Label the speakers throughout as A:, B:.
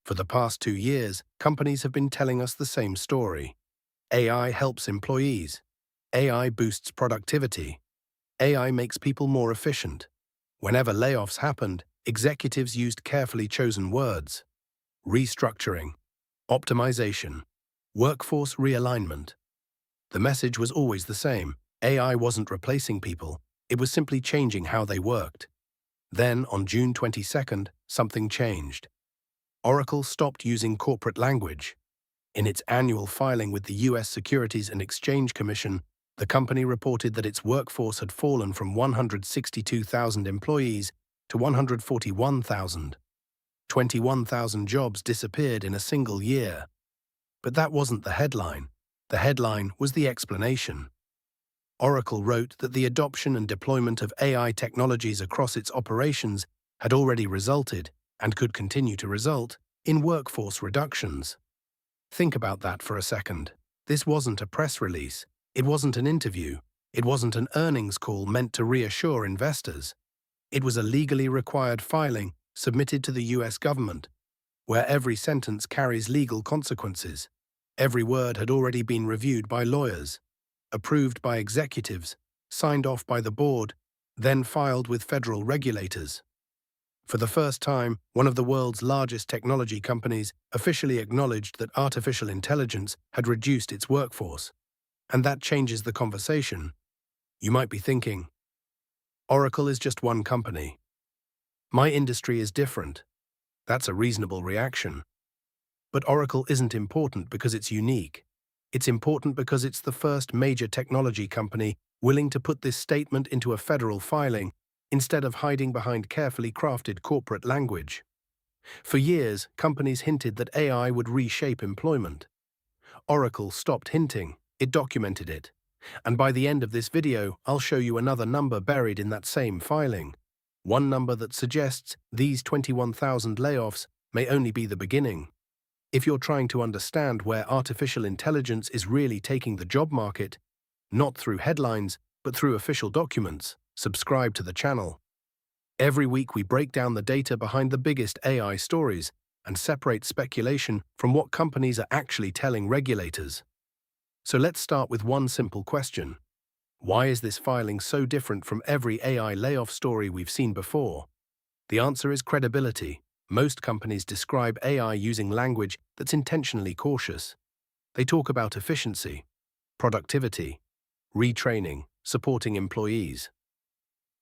A: For the past 2 years, companies have been telling us the same story. AI helps employees. AI boosts productivity. AI makes people more efficient. Whenever layoffs happened, executives used carefully chosen words. Restructuring, optimization, workforce realignment. The message was always the same. AI wasn't replacing people, it was simply changing how they worked. Then, on June 22nd, something changed. Oracle stopped using corporate language. In its annual filing with the US Securities and Exchange Commission, the company reported that its workforce had fallen from 162,000 employees to 141,000. 21,000 jobs disappeared in a single year. But that wasn't the headline. The headline was the explanation. Oracle wrote that the adoption and deployment of AI technologies across its operations had already resulted, and could continue to result, in workforce reductions. Think about that for a second. This wasn't a press release. It wasn't an interview. It wasn't an earnings call meant to reassure investors. It was a legally required filing submitted to the US government, where every sentence carries legal consequences. Every word had already been reviewed by lawyers, approved by executives, signed off by the board, then filed with federal regulators. For the first time, one of the world's largest technology companies officially acknowledged that artificial intelligence had reduced its workforce. And that changes the conversation. You might be thinking, Oracle is just one company. My industry is different. That's a reasonable reaction. But Oracle isn't important because it's unique. It's important because it's the first major technology company willing to put this statement into a federal filing instead of hiding behind carefully crafted corporate language. For years, companies hinted that AI would reshape employment. Oracle stopped hinting, it documented it. And by the end of this video, I'll show you another number buried in that same filing. One number that suggests these 21,000 layoffs may only be the beginning. If you're trying to understand where artificial intelligence is really taking the job market, not through headlines, but through official documents, subscribe to the channel. Every week we break down the data behind the biggest AI stories and separate speculation from what companies are actually telling regulators. So let's start with one simple question. Why is this filing so different from every AI layoff story we've seen before? The answer is credibility. Most companies describe AI using language that's intentionally cautious. They talk about efficiency, productivity, retraining, supporting employees.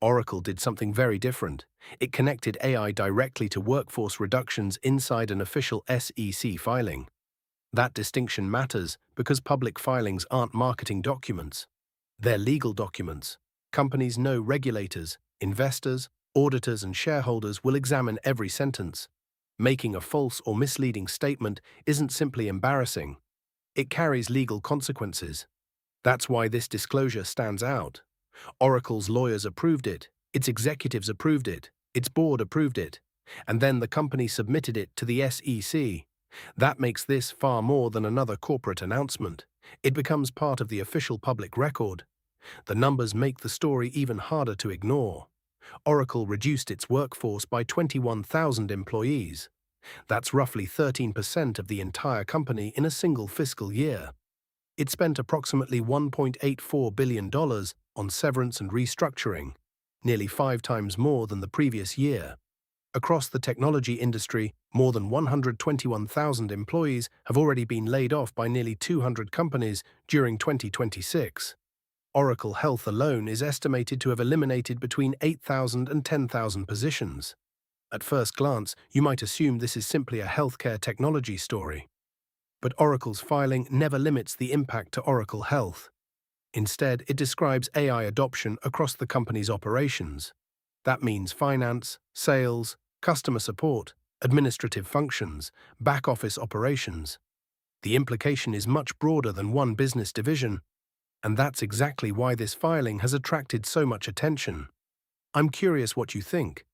A: Oracle did something very different. It connected AI directly to workforce reductions inside an official SEC filing. That distinction matters because public filings aren't marketing documents. They're legal documents. Companies know regulators, investors, auditors, and shareholders will examine every sentence. Making a false or misleading statement isn't simply embarrassing. It carries legal consequences. That's why this disclosure stands out. Oracle's lawyers approved it, its executives approved it, its board approved it, and then the company submitted it to the SEC. That makes this far more than another corporate announcement. It becomes part of the official public record. The numbers make the story even harder to ignore. Oracle reduced its workforce by 21,000 employees. That's roughly 13% of the entire company in a single fiscal year. It spent approximately $1.84 billion on severance and restructuring, nearly 5 times more than the previous year. Across the technology industry, more than 121,000 employees have already been laid off by nearly 200 companies during 2026. Oracle Health alone is estimated to have eliminated between 8,000 and 10,000 positions. At first glance, you might assume this is simply a healthcare technology story. But Oracle's filing never limits the impact to Oracle Health. Instead, it describes AI adoption across the company's operations. That means finance, sales, customer support, administrative functions, back-office operations. The implication is much broader than one business division, and that's exactly why this filing has attracted so much attention. I'm curious what you think.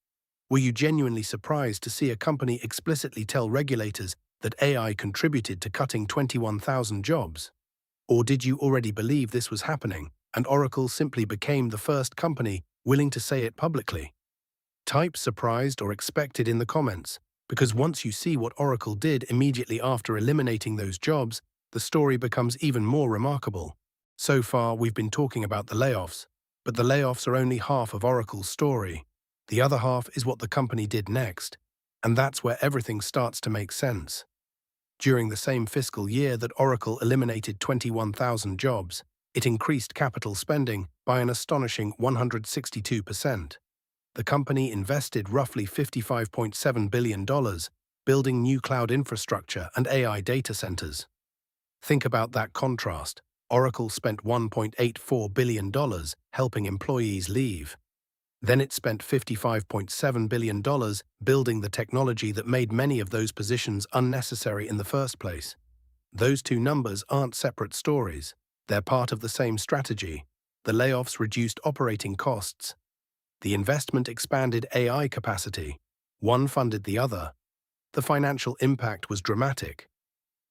A: Were you genuinely surprised to see a company explicitly tell regulators that AI contributed to cutting 21,000 jobs? Or did you already believe this was happening, and Oracle simply became the first company willing to say it publicly? Type surprised or expected in the comments. Because once you see what Oracle did immediately after eliminating those jobs, the story becomes even more remarkable. So far, we've been talking about the layoffs, but the layoffs are only half of Oracle's story. The other half is what the company did next, and that's where everything starts to make sense. During the same fiscal year that Oracle eliminated 21,000 jobs, it increased capital spending by an astonishing 162%. The company invested roughly $55.7 billion building new cloud infrastructure and AI data centers. Think about that contrast. Oracle spent $1.84 billion helping employees leave. Then it spent $55.7 billion building the technology that made many of those positions unnecessary in the first place. Those two numbers aren't separate stories. They're part of the same strategy. The layoffs reduced operating costs. The investment expanded AI capacity. One funded the other. The financial impact was dramatic.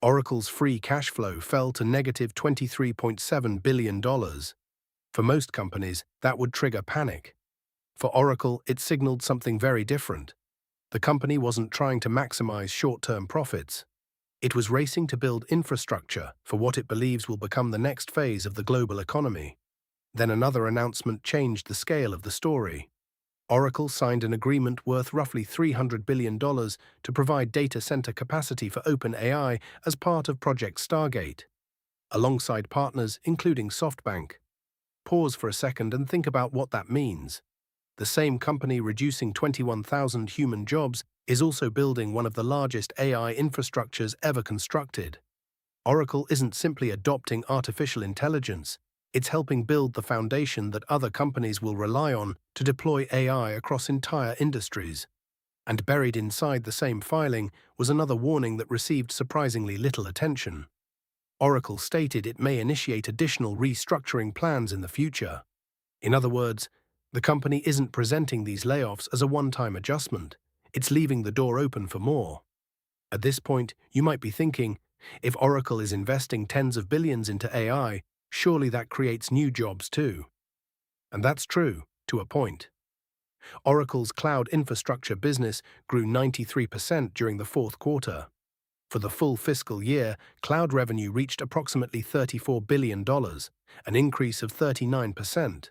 A: Oracle's free cash flow fell to negative $23.7 billion. For most companies, that would trigger panic. For Oracle, it signaled something very different. The company wasn't trying to maximize short-term profits. It was racing to build infrastructure for what it believes will become the next phase of the global economy. Then another announcement changed the scale of the story. Oracle signed an agreement worth roughly $300 billion to provide data center capacity for OpenAI as part of Project Stargate, alongside partners including SoftBank. Pause for a second and think about what that means. The same company reducing 21,000 human jobs is also building one of the largest AI infrastructures ever constructed. Oracle isn't simply adopting artificial intelligence, it's helping build the foundation that other companies will rely on to deploy AI across entire industries. And buried inside the same filing was another warning that received surprisingly little attention. Oracle stated it may initiate additional restructuring plans in the future. In other words, the company isn't presenting these layoffs as a one-time adjustment. It's leaving the door open for more. At this point, you might be thinking, if Oracle is investing tens of billions into AI, surely that creates new jobs too. And that's true, to a point. Oracle's cloud infrastructure business grew 93% during the fourth quarter. For the full fiscal year, cloud revenue reached approximately $34 billion, an increase of 39%.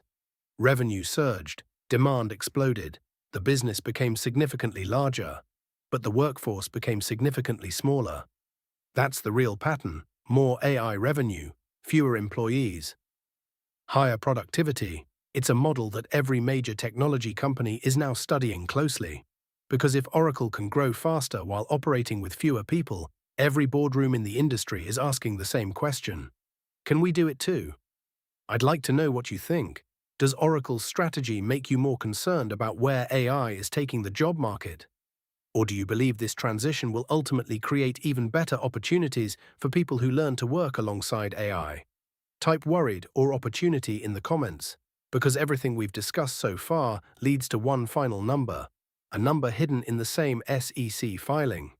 A: Revenue surged, demand exploded, the business became significantly larger, but the workforce became significantly smaller. That's the real pattern: more AI revenue, fewer employees, higher productivity. It's a model that every major technology company is now studying closely. Because if Oracle can grow faster while operating with fewer people, every boardroom in the industry is asking the same question. Can we do it too? I'd like to know what you think. Does Oracle's strategy make you more concerned about where AI is taking the job market? Or do you believe this transition will ultimately create even better opportunities for people who learn to work alongside AI? Type worried or opportunity in the comments, because everything we've discussed so far leads to one final number, a number hidden in the same SEC filing.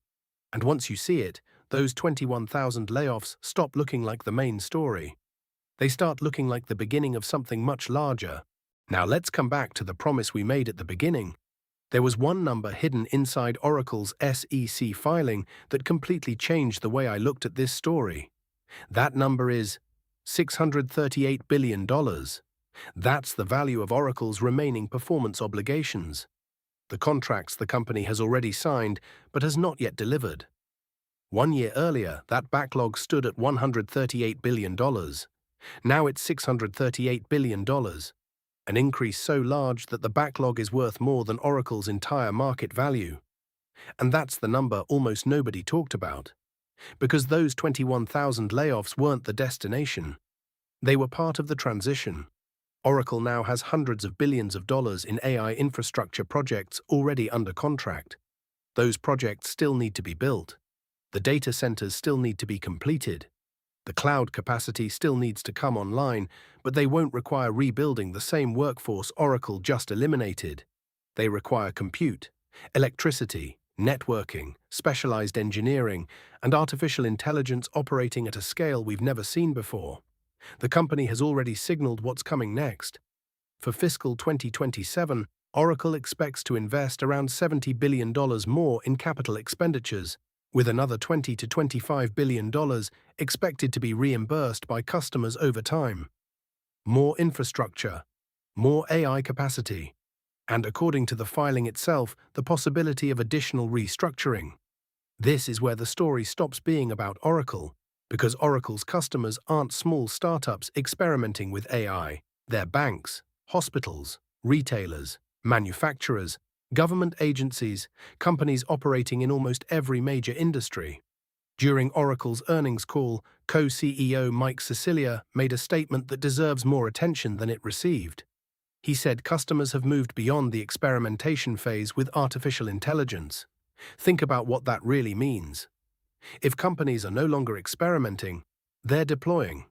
A: And once you see it, those 21,000 layoffs stop looking like the main story. They start looking like the beginning of something much larger. Now let's come back to the promise we made at the beginning. There was one number hidden inside Oracle's SEC filing that completely changed the way I looked at this story. That number is $638 billion. That's the value of Oracle's remaining performance obligations. The contracts the company has already signed but has not yet delivered. 1 year earlier, that backlog stood at $138 billion. Now it's $638 billion, an increase so large that the backlog is worth more than Oracle's entire market value. And that's the number almost nobody talked about. Because those 21,000 layoffs weren't the destination. They were part of the transition. Oracle now has hundreds of billions of dollars in AI infrastructure projects already under contract. Those projects still need to be built. The data centers still need to be completed. The cloud capacity still needs to come online, but they won't require rebuilding the same workforce Oracle just eliminated. They require compute, electricity, networking, specialized engineering, and artificial intelligence operating at a scale we've never seen before. The company has already signaled what's coming next. For fiscal 2027, Oracle expects to invest around $70 billion more in capital expenditures, with another $20 to $25 billion expected to be reimbursed by customers over time. More infrastructure, more AI capacity, and according to the filing itself, the possibility of additional restructuring. This is where the story stops being about Oracle, because Oracle's customers aren't small startups experimenting with AI. They're banks, hospitals, retailers, manufacturers, government agencies, companies operating in almost every major industry. During Oracle's earnings call, co-CEO Mike Sicilia made a statement that deserves more attention than it received. He said customers have moved beyond the experimentation phase with artificial intelligence. Think about what that really means. If companies are no longer experimenting, they're deploying.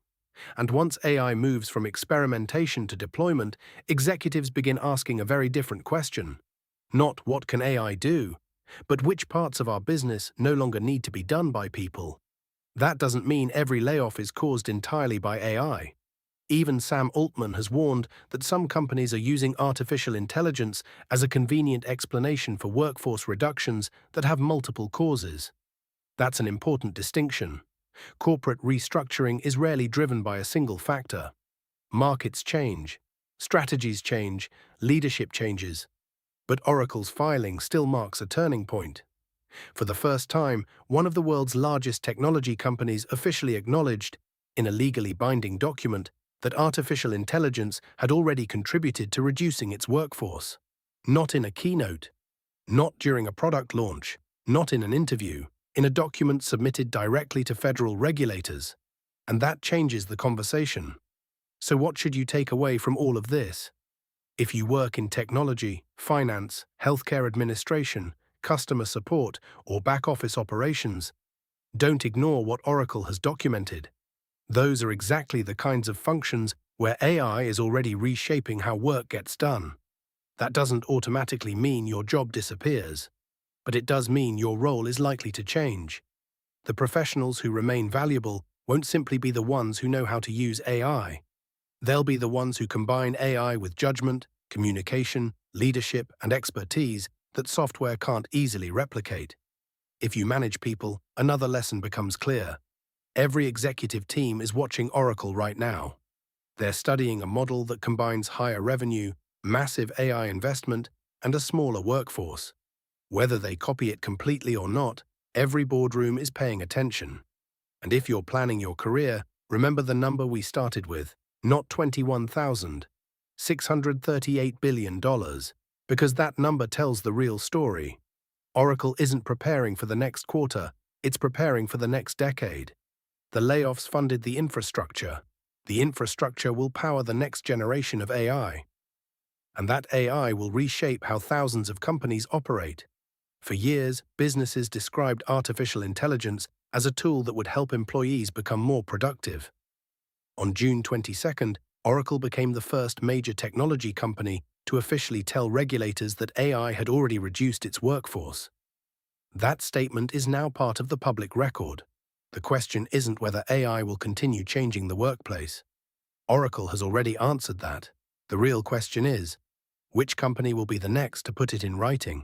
A: And once AI moves from experimentation to deployment, executives begin asking a very different question. Not what can AI do, but which parts of our business no longer need to be done by people. That doesn't mean every layoff is caused entirely by AI. Even Sam Altman has warned that some companies are using artificial intelligence as a convenient explanation for workforce reductions that have multiple causes. That's an important distinction. Corporate restructuring is rarely driven by a single factor. Markets change, strategies change, leadership changes. But Oracle's filing still marks a turning point. For the first time, one of the world's largest technology companies officially acknowledged, in a legally binding document, that artificial intelligence had already contributed to reducing its workforce. Not in a keynote, not during a product launch, not in an interview, in a document submitted directly to federal regulators. And that changes the conversation. So what should you take away from all of this? If you work in technology, finance, healthcare administration, customer support, or back-office operations, don't ignore what Oracle has documented. Those are exactly the kinds of functions where AI is already reshaping how work gets done. That doesn't automatically mean your job disappears, but it does mean your role is likely to change. The professionals who remain valuable won't simply be the ones who know how to use AI. They'll be the ones who combine AI with judgment, communication, leadership, and expertise that software can't easily replicate. If you manage people, another lesson becomes clear. Every executive team is watching Oracle right now. They're studying a model that combines higher revenue, massive AI investment, and a smaller workforce. Whether they copy it completely or not, every boardroom is paying attention. And if you're planning your career, remember the number we started with, not $21,638 billion, because that number tells the real story. Oracle isn't preparing for the next quarter, it's preparing for the next decade. The layoffs funded the infrastructure. The infrastructure will power the next generation of AI. And that AI will reshape how thousands of companies operate. For years, businesses described artificial intelligence as a tool that would help employees become more productive. On June 22nd, Oracle became the first major technology company to officially tell regulators that AI had already reduced its workforce. That statement is now part of the public record. The question isn't whether AI will continue changing the workplace. Oracle has already answered that. The real question is, which company will be the next to put it in writing?